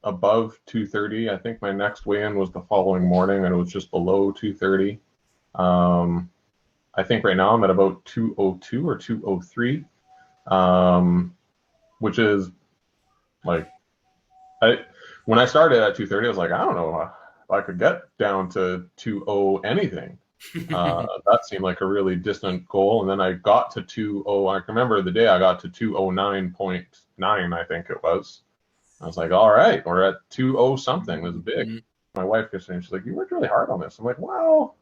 above 230. I think my next weigh-in was the following morning, and it was just below 230. Um, I think right now I'm at about 202 or 203, which is like I when I started at 230, I was like, I don't know if I could get down to 20 anything. That seemed like a really distant goal. And then I got to 20. I can remember the day I got to 209.9, I think it was. I was like, all right, we're at 20 something. This is big. Mhm. My wife gets in, she's like, you worked really hard on this. I'm like, well,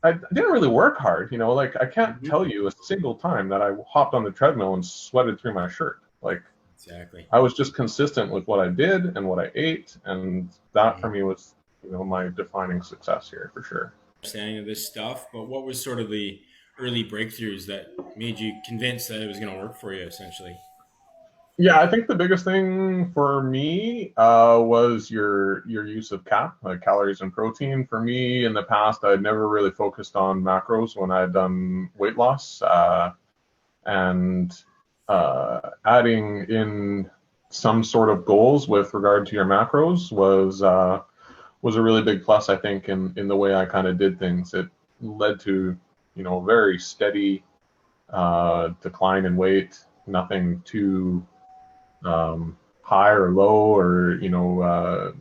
I didn't really work hard. Like I can't Mhm. tell you a single time that I hopped on the treadmill and sweated through my shirt. Like Exactly. I was just consistent with what I did and what I ate, and that Mhm. for me was, my defining success here for sure. Understanding of this stuff, but what was sort of the early breakthroughs that made you convinced that it was going to work for you, essentially? Yeah, I think the biggest thing for me was your use of like calories and protein. For me, in the past, I'd never really focused on macros when I had done weight loss, and adding in some sort of goals with regard to your macros was a really big plus, I think, in the way I kind of did things. It led to, very steady decline in weight, nothing too high or low or,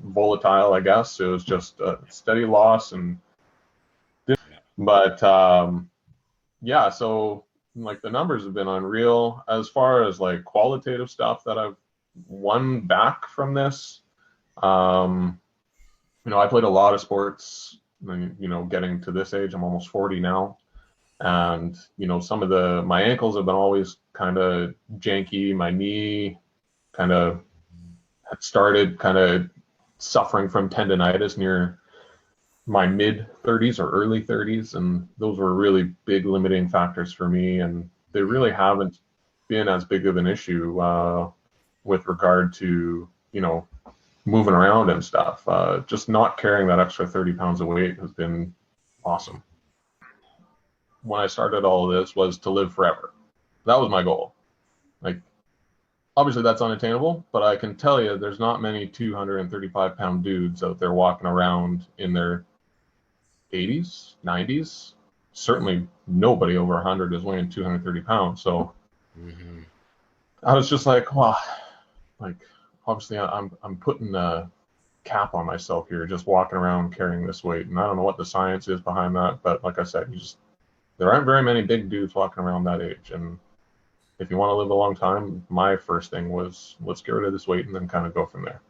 volatile, I guess. It was just a steady loss. Yeah. But yeah, so like the numbers have been unreal. As far as like qualitative stuff that I've won back from this, um, I played a lot of sports. And, getting to this age, I'm almost 40 now, and some of the my ankles have been always kind of janky. My knee kind of had started kind of suffering from tendonitis near my mid 30s or early 30s, and those were really big limiting factors for me. And they really haven't been as big of an issue with regard to moving around and stuff. Just not carrying that extra 30 pounds of weight has been awesome. When I started all of this was to live forever. That was my goal. Like, obviously that's unattainable, but I can tell you there's not many 235-pound dudes out there walking around in their 80s, 90s. Certainly nobody over 100 is weighing 230 pounds. So Hmm. I was just like, wow, like obviously I'm putting a cap on myself here, just walking around carrying this weight. And I don't know what the science is behind that, but like I said, there aren't very many big dudes walking around that age. And if you want to live a long time, my first thing was let's get rid of this weight and then kind of go from there.